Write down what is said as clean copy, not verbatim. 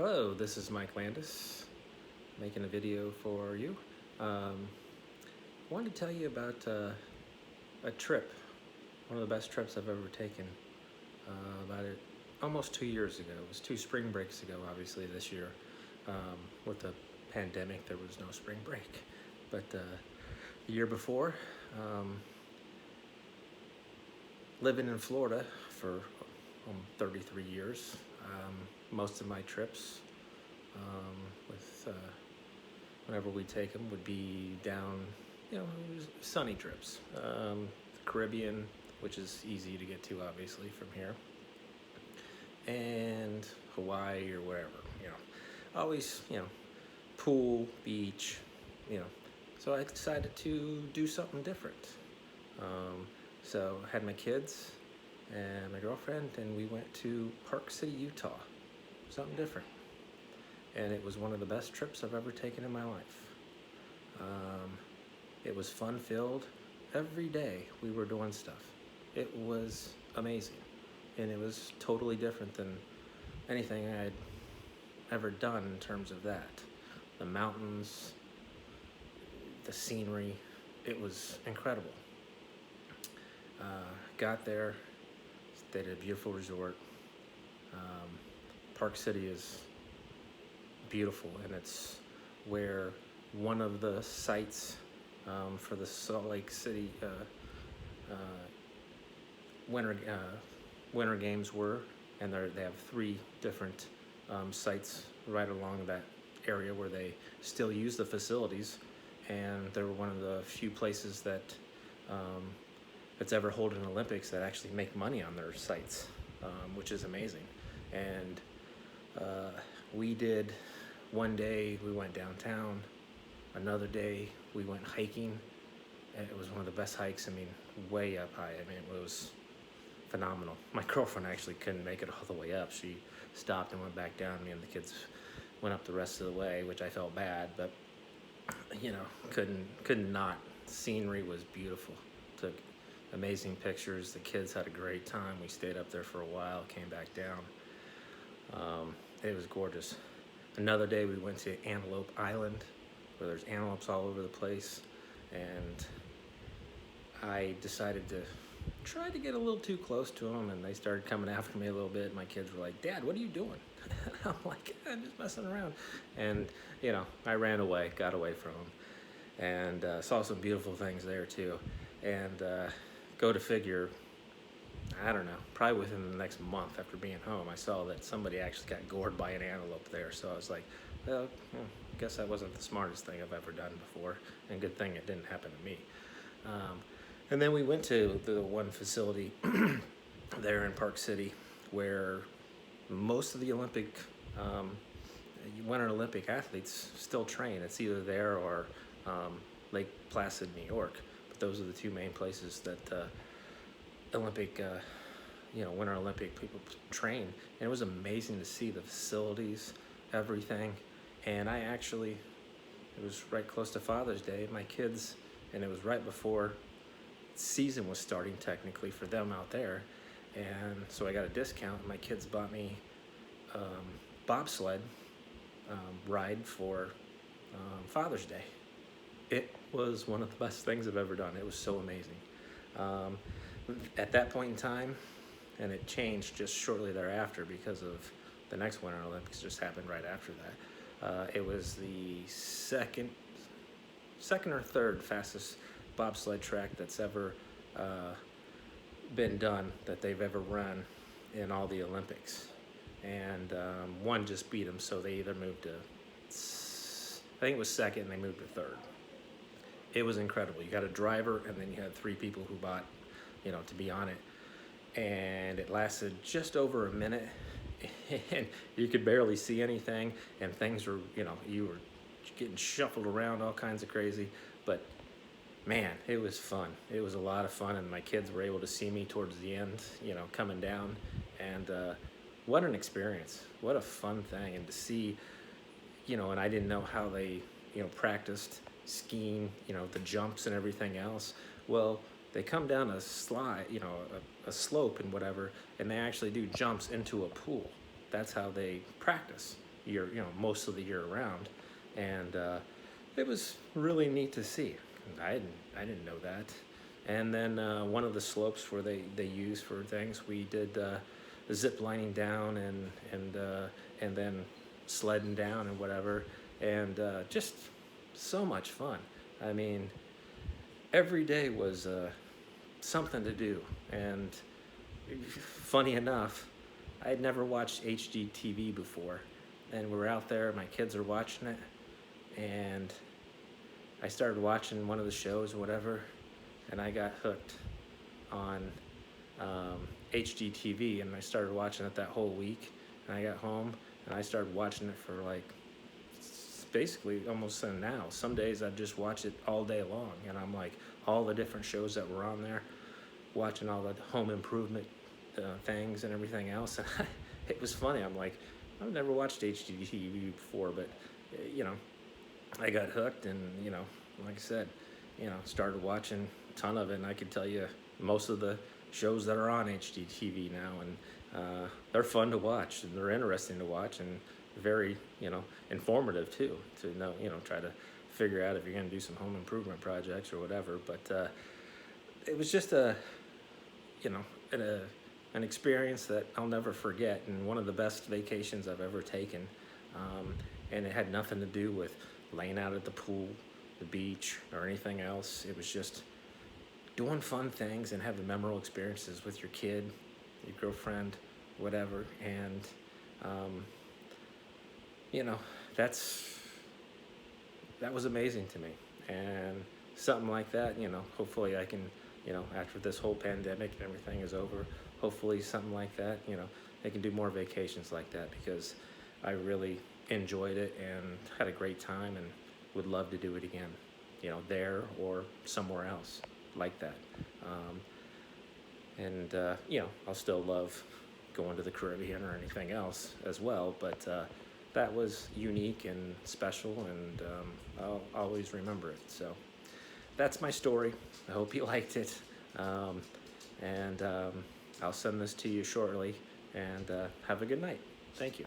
Hello, this is Mike Landis making a video for you. Um, Wanted to tell you about a trip, one of the best trips I've ever taken. About it almost 2 years ago. It was two spring breaks ago, obviously, this year. With the pandemic, there was no spring break. But the year before, um, living in Florida for 33 years, most of my trips with whenever we take them would be down, sunny trips. The Caribbean, which is easy to get to obviously from here, and Hawaii or wherever, always, pool, beach, you know. So I decided to do something different. So I had my kids and my girlfriend, and we went to Park City, Utah. Something different. And it was one of the best trips I've ever taken in my life. It was fun-filled. Every day we were doing stuff. It was amazing. And it was totally different than anything I had ever done in terms of that. The mountains, the scenery, it was incredible. Got there, stayed at a beautiful resort. Park City is beautiful, and it's where one of the sites for the Salt Lake City winter games were, and they have three different sites right along that area where they still use the facilities, and they're one of the few places that that's ever holding Olympics that actually make money on their sites, which is amazing. And we did, one day we went downtown, another day we went hiking, and it was one of the best hikes. I mean, way up high. I mean, it was phenomenal. My girlfriend actually couldn't make it all the way up. She stopped and went back down. Me and the kids went up the rest of the way, which I felt bad, but couldn't not. Scenery was beautiful. Took amazing pictures. The kids had a great time. We stayed up there for a while, came back down. It was gorgeous. Another day we went to Antelope Island, where there's antelopes all over the place, and I decided to try to get a little too close to them, and they started coming after me a little bit. My kids were like, "Dad, what are you doing?" And I'm like, "I'm just messing around." And I ran away, got away from them, and saw some beautiful things there too. And go to figure, I don't know, probably within the next month after being home, I saw that somebody actually got gored by an antelope there. So I was like, well, I guess that wasn't the smartest thing I've ever done before, and good thing it didn't happen to me. And then we went to the one facility there in Park City where most of the Winter Olympic athletes still train. It's either there or Lake Placid, New York. But those are the two main places that Winter Olympic people train. And it was amazing to see the facilities, everything. And it was right close to Father's Day, my kids, and it was right before season was starting technically for them out there. And so I got a discount. My kids bought me bobsled ride for Father's Day. It was one of the best things I've ever done. It was so amazing. At that point in time, and it changed just shortly thereafter because of the next Winter Olympics just happened right after that. It was the second or third fastest bobsled track that's ever been done, that they've ever run in all the Olympics. And one just beat them, so they either moved to, I think it was second, and they moved to third. It was incredible. You got a driver, and then you had three people who bought, to be on it. And it lasted just over a minute, and you could barely see anything, and things were, you were getting shuffled around, all kinds of crazy. But man, it was fun. It was a lot of fun, and my kids were able to see me towards the end, coming down. And what an experience. What a fun thing. And to see, and I didn't know how they, practiced skiing, the jumps and everything else. Well, they come down a slide, a slope and whatever, and they actually do jumps into a pool. That's how they practice. most of the year round, and it was really neat to see. I didn't know that. And then one of the slopes where they use for things, we did zip lining down and then sledding down and whatever, and just so much fun. I mean, every day was something to do. And funny enough, I had never watched HGTV before, and we're out there. My kids are watching it, and I started watching one of the shows or whatever, and I got hooked on HGTV, and I started watching it that whole week. And I got home, and I started watching it for like basically almost now. Some days I'd just watch it all day long, and I'm like all the different shows that were on there, watching all the home improvement things and everything else. And it was funny. I'm like, I've never watched HGTV before, but you know, I got hooked, and like I said, started watching a ton of it, and I could tell you most of the shows that are on HGTV now, and they're fun to watch, and they're interesting to watch, and very, informative too, to know, try to figure out if you're going to do some home improvement projects or whatever. But it was just you know, an experience that I'll never forget, and one of the best vacations I've ever taken. And it had nothing to do with laying out at the pool, the beach, or anything else. It was just doing fun things and having memorable experiences with your kid, your girlfriend, whatever. And that was amazing to me. And something like that, hopefully I can, after this whole pandemic and everything is over, hopefully something like that, I can do more vacations like that, because I really enjoyed it and had a great time, and would love to do it again, there or somewhere else like that. I'll still love going to the Caribbean or anything else as well, but that was unique and special, and I'll always remember it. So that's my story. I hope you liked it. And I'll send this to you shortly, and have a good night. Thank you.